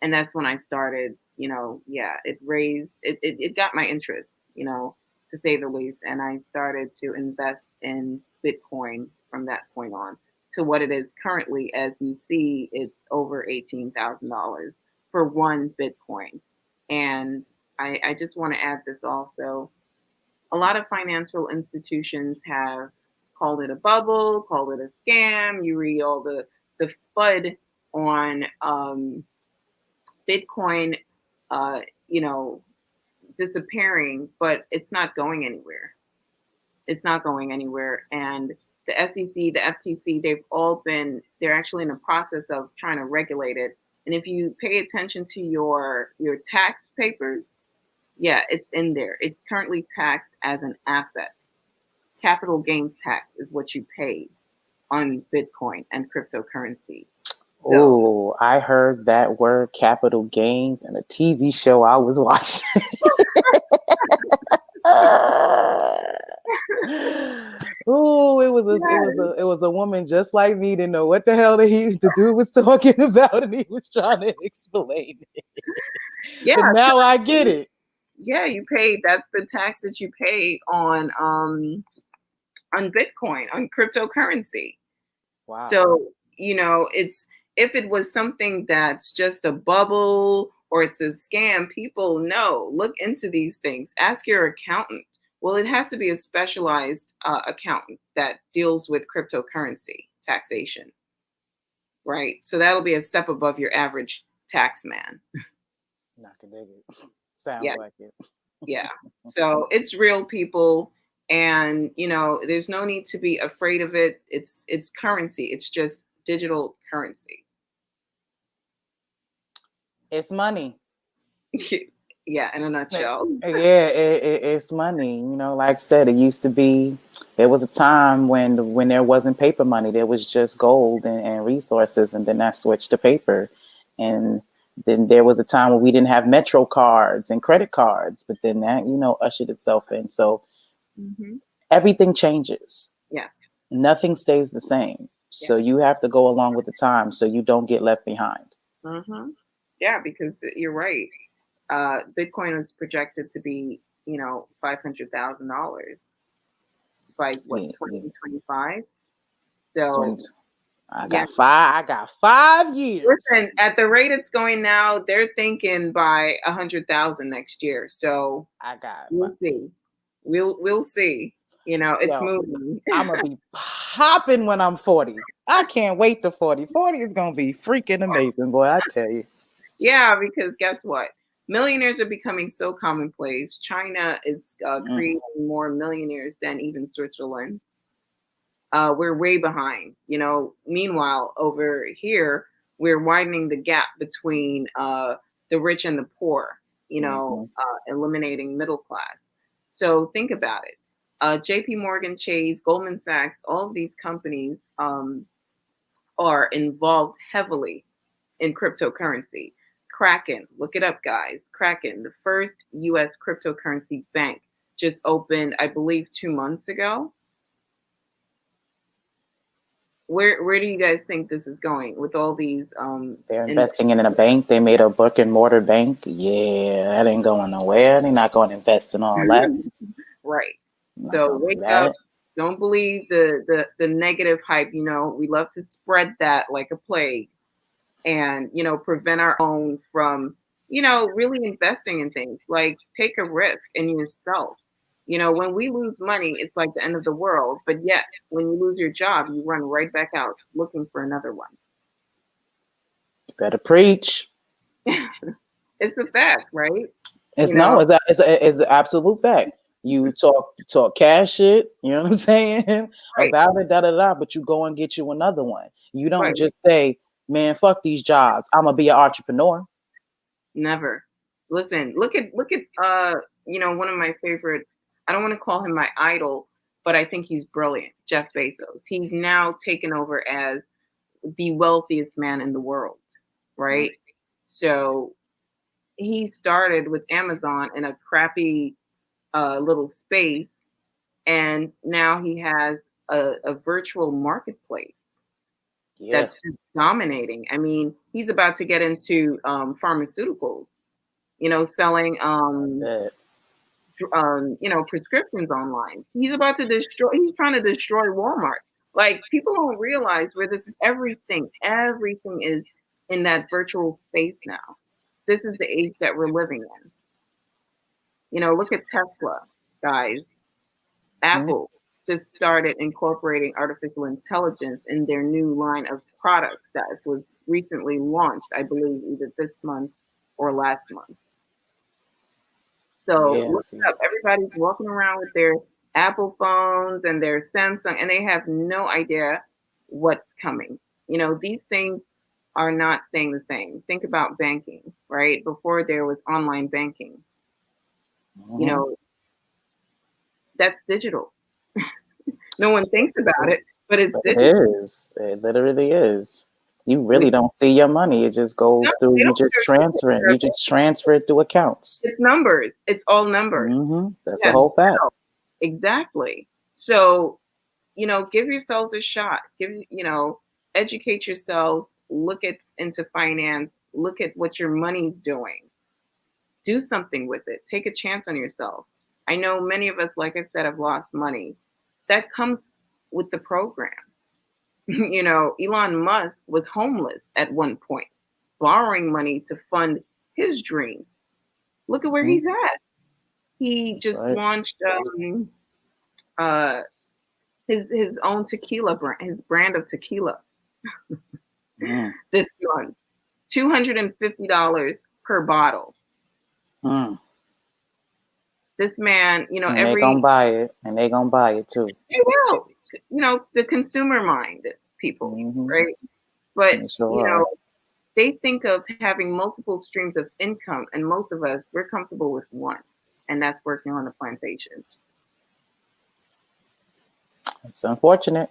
[SPEAKER 4] And that's when I started, it got my interest, to say the least. And I started to invest in Bitcoin from that point on to what it is currently. As you see, it's over $18,000 for one Bitcoin. And I just want to add this also. A lot of financial institutions have called it a bubble, called it a scam. You read all the FUD on Bitcoin, disappearing, but it's not going anywhere. It's not going anywhere. And the SEC, the FTC, they're actually in the process of trying to regulate it. And if you pay attention to your tax papers, yeah, it's in there. It's currently taxed as an asset. Capital gains tax is what you pay on Bitcoin and cryptocurrency. So,
[SPEAKER 3] Oh, I heard that word capital gains in a TV show I was watching. Oh, it was a woman just like me, didn't know what the hell the dude was talking about, and he was trying to explain it.
[SPEAKER 4] yeah,
[SPEAKER 3] But now I get it.
[SPEAKER 4] yeah, you pay. That's the tax that you pay on Bitcoin, on cryptocurrency.
[SPEAKER 3] Wow.
[SPEAKER 4] So, it's, if it was something that's just a bubble or it's a scam, people know. Look into these things. Ask your accountant. Well, it has to be a specialized accountant that deals with cryptocurrency taxation, right? So that'll be a step above your average tax man.
[SPEAKER 3] Not can dig it. Sounds
[SPEAKER 4] Yeah.
[SPEAKER 3] like it.
[SPEAKER 4] Yeah. So it's real, people. And, there's no need to be afraid of it. It's currency. It's just digital currency.
[SPEAKER 3] It's money.
[SPEAKER 4] Yeah, in a nutshell.
[SPEAKER 3] Yeah, it's money. Like I said, it used to be, there was a time when there wasn't paper money. There was just gold and resources, and then that switched to paper. And then there was a time when we didn't have Metro cards and credit cards, but then that, ushered itself in. So everything changes.
[SPEAKER 4] Yeah.
[SPEAKER 3] Nothing stays the same. So you have to go along with the time so you don't get left behind.
[SPEAKER 4] Yeah, because you're right. Bitcoin is projected to be, $500,000 by 2025. So
[SPEAKER 3] I got 5 years.
[SPEAKER 4] Listen, at the rate it's going now, they're thinking by 100,000 next year. So we'll see. We'll see. It's moving.
[SPEAKER 3] I'm gonna be popping when I'm 40. I can't wait to 40. 40 is gonna be freaking amazing, boy. I tell you.
[SPEAKER 4] Yeah, because guess what? Millionaires are becoming so commonplace. China is creating more millionaires than even Switzerland. We're way behind. Meanwhile, over here, we're widening the gap between the rich and the poor. Eliminating middle class. So think about it. J.P. Morgan Chase, Goldman Sachs, all of these companies are involved heavily in cryptocurrency. Kraken, look it up, guys. Kraken, the first U.S. cryptocurrency bank, just opened, I believe, 2 months ago. Where do you guys think this is going with all these?
[SPEAKER 3] They're investing in a bank. They made a brick and mortar bank. Yeah, that ain't going nowhere. They're not going to invest in all that.
[SPEAKER 4] Right. So wake up. Don't believe the negative hype. We love to spread that like a plague, and prevent our own from really investing in things. Like, take a risk in yourself. When we lose money, it's like the end of the world. But yet, when you lose your job, you run right back out looking for another one.
[SPEAKER 3] You better preach.
[SPEAKER 4] It's a fact, right?
[SPEAKER 3] It's an absolute fact. You talk cash shit, you know what I'm saying? Right. About it, but you go and get you another one. You don't just say, man, fuck these jobs, I'm gonna be an entrepreneur.
[SPEAKER 4] Never. Listen, look at one of my favorite, I don't want to call him my idol, but I think he's brilliant, Jeff Bezos. He's now taken over as the wealthiest man in the world, right? So he started with Amazon in a crappy little space, and now he has a virtual marketplace that's just dominating. I mean, he's about to get into pharmaceuticals, selling prescriptions online. He's about to he's trying to destroy Walmart. Like, people don't realize where this is. Everything is in that virtual space now. This is the age that we're living in. Look at Tesla, guys. Apple just started incorporating artificial intelligence in their new line of products that was recently launched, I believe either this month or last month. So look it up. Everybody's walking around with their Apple phones and their Samsung, and they have no idea what's coming. These things are not staying the same. Think about banking, right? Before there was online banking, you
[SPEAKER 3] Mhm.
[SPEAKER 4] know, that's digital. No one thinks about it, but it's
[SPEAKER 3] But it
[SPEAKER 4] digital.
[SPEAKER 3] is. It literally is. You
[SPEAKER 4] We
[SPEAKER 3] really don't see your money. It just goes through.
[SPEAKER 4] they
[SPEAKER 3] You
[SPEAKER 4] don't
[SPEAKER 3] just transfer it.
[SPEAKER 4] care.
[SPEAKER 3] You just transfer it through accounts.
[SPEAKER 4] It's numbers. It's all numbers.
[SPEAKER 3] That's the
[SPEAKER 4] Yeah,
[SPEAKER 3] whole fact.
[SPEAKER 4] exactly. So, give yourselves a shot. Educate yourselves, look at into finance, look at what your money's doing. Do something with it. Take a chance on yourself. I know many of us, like I said, have lost money. That comes with the program. Elon Musk was homeless at one point, borrowing money to fund his dreams. Look at where
[SPEAKER 3] Mhm.
[SPEAKER 4] he's at. He
[SPEAKER 3] That's
[SPEAKER 4] just
[SPEAKER 3] right.
[SPEAKER 4] launched uh, his own tequila brand, his brand of tequila
[SPEAKER 3] Mm.
[SPEAKER 4] this month. $250 per bottle.
[SPEAKER 3] Mm.
[SPEAKER 4] This man,
[SPEAKER 3] And they gonna
[SPEAKER 4] every
[SPEAKER 3] buy it, and they gonna buy it too.
[SPEAKER 4] they will, the consumer mind people,
[SPEAKER 3] Hmm.
[SPEAKER 4] right? But
[SPEAKER 3] They sure
[SPEAKER 4] you
[SPEAKER 3] are.
[SPEAKER 4] know, they think of having multiple streams of income, and most of us we're comfortable with one, and that's working on the plantation.
[SPEAKER 3] It's unfortunate,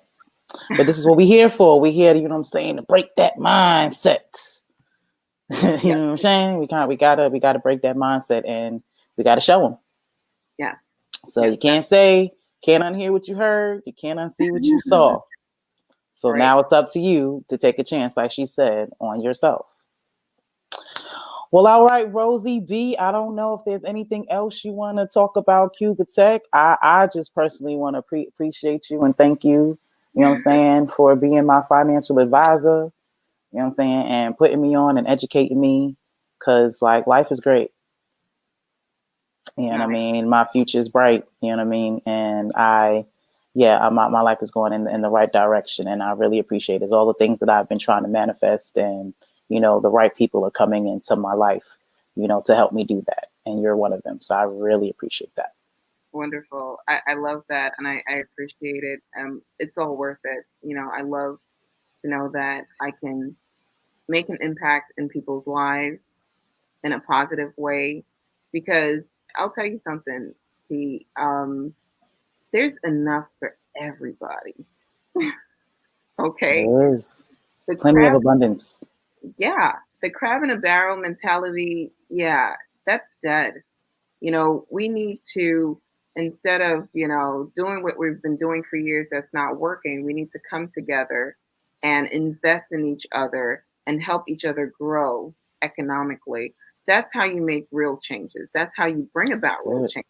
[SPEAKER 3] but this is what we're here for. We're here, to, you know what I'm saying, to break that mindset. You
[SPEAKER 4] Yes,
[SPEAKER 3] know what I'm saying? We gotta break that mindset, and we gotta show them.
[SPEAKER 4] yes,
[SPEAKER 3] So
[SPEAKER 4] yes.
[SPEAKER 3] you can't unhear what you heard. You can't unsee what you saw. So
[SPEAKER 4] Right.
[SPEAKER 3] now it's up to you to take a chance, like she said, on yourself. Well, all right, Rosie B. I don't know if there's anything else you want to talk about Qubittech. I just personally want to appreciate you and thank you, you know what I'm saying, for being my financial advisor, you know what I'm saying, and putting me on and educating me because, like, life is great. You know what I
[SPEAKER 4] No,
[SPEAKER 3] mean? My future is bright, you know what I mean? And my life is going in the right direction. And I really appreciate it. It's all the things that I've been trying to manifest. And, the right people are coming into my life, to help me do that. And you're one of them. So I really appreciate that.
[SPEAKER 4] wonderful. I love that, and I appreciate it. It's all worth it. I love to know that I can make an impact in people's lives in a positive way, because I'll tell you something. See, there's enough for everybody. Okay,
[SPEAKER 3] There is
[SPEAKER 4] the
[SPEAKER 3] plenty of
[SPEAKER 4] crab,
[SPEAKER 3] abundance.
[SPEAKER 4] yeah, the crab in a barrel mentality, yeah, that's dead. We need to, instead of, doing what we've been doing for years that's not working, we need to come together and invest in each other and help each other grow economically. That's how you make real changes. That's how you bring about
[SPEAKER 3] That's
[SPEAKER 4] real
[SPEAKER 3] it.
[SPEAKER 4] change.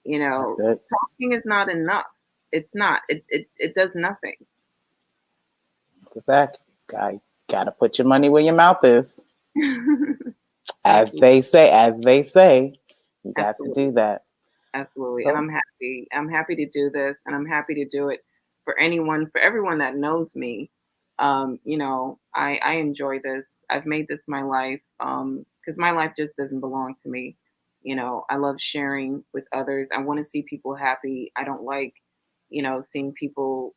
[SPEAKER 3] That's it.
[SPEAKER 4] Talking is not enough. It's not. It does nothing.
[SPEAKER 3] It's a fact. I gotta put your money where your mouth is. As
[SPEAKER 4] Absolutely.
[SPEAKER 3] they say, you got to
[SPEAKER 4] Absolutely.
[SPEAKER 3] do that.
[SPEAKER 4] Absolutely. And
[SPEAKER 3] So
[SPEAKER 4] I'm happy. I'm happy to do this, and I'm happy to do it for everyone that knows me. I enjoy this. I've made this my life, because my life just doesn't belong to me. I love sharing with others. I want to see people happy. I don't like, seeing people,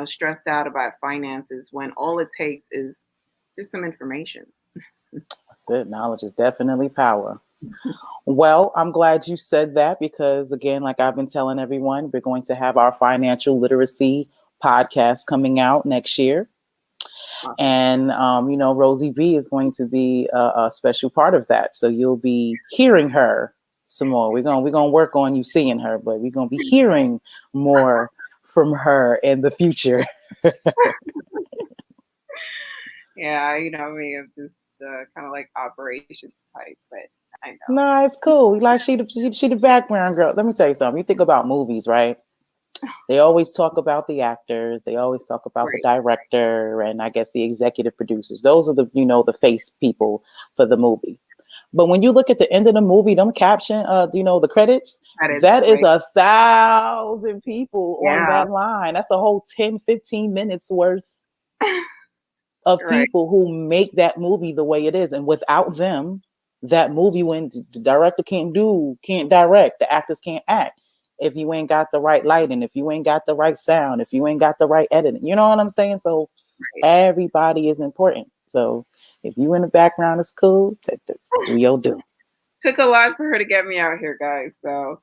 [SPEAKER 4] stressed out about finances when all it takes is just some information.
[SPEAKER 3] that's it. Knowledge is definitely power. Well, I'm glad you said that because, again, like I've been telling everyone, we're going to have our financial literacy podcast coming out next year.
[SPEAKER 4] Awesome.
[SPEAKER 3] And, Rosie B is going to be a special part of that. So you'll be hearing her some more. We're gonna work on you seeing her, but we're going to be hearing more from her in the future.
[SPEAKER 4] Yeah, me, I'm just kind of like operations type, but I know.
[SPEAKER 3] No, it's cool. Like she the background girl. Let me tell you something. You think about movies, right? They always talk about the actors. They always talk about the
[SPEAKER 4] Right.
[SPEAKER 3] director and I guess the executive producers. Those are the face people for the movie. But when you look at the end of the movie, them caption, the credits,
[SPEAKER 4] That is
[SPEAKER 3] that is
[SPEAKER 4] right.
[SPEAKER 3] 1,000 people on
[SPEAKER 4] Yeah.
[SPEAKER 3] that line. That's a whole 10, 15 minutes worth of
[SPEAKER 4] Right.
[SPEAKER 3] people who make that movie the way it is. And without them, that movie, when the director can't direct, the actors can't act, if you ain't got the right lighting, if you ain't got the right sound, if you ain't got the right editing. You know what I'm saying? So
[SPEAKER 4] Right.
[SPEAKER 3] everybody is important. So if you in the background, it's cool. Do your do.
[SPEAKER 4] Took a lot for her to get me out here, guys. So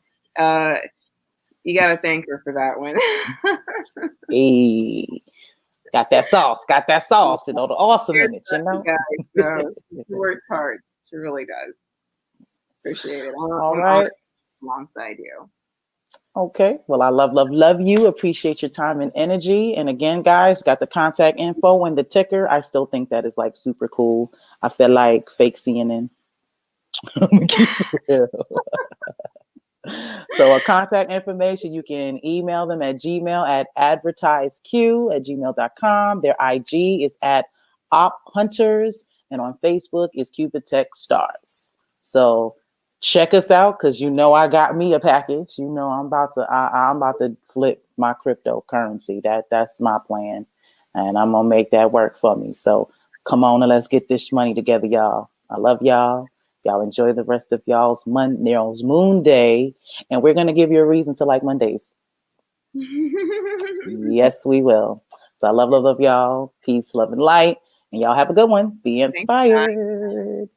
[SPEAKER 4] you gotta thank her for that one.
[SPEAKER 3] Hey, got that sauce. Got that sauce. You know, the awesome in it. You know.
[SPEAKER 4] Guys, so she works hard. She really does. Appreciate it.
[SPEAKER 3] All
[SPEAKER 4] I'm
[SPEAKER 3] right.
[SPEAKER 4] honored alongside you.
[SPEAKER 3] Okay. Well, I love you. Appreciate your time and energy. And again, guys, got the contact info and the ticker. I still think that is like super cool. I feel like fake CNN. Keep it real. So contact information, you can email them at gmail at advertiseq@gmail.com. Their IG is at ophunters, and on Facebook is Qubittech Stars. So check us out, because you know I got me a package. You know I'm about to flip my cryptocurrency. That's my plan, and I'm gonna make that work for me. So come on and let's get this money together, y'all. I love y'all. Y'all enjoy the rest of y'all's Moon Day. And we're going to give you a reason to like Mondays. Yes, we will. So I love y'all. Peace, love, and light. And y'all have a good one. Be inspired.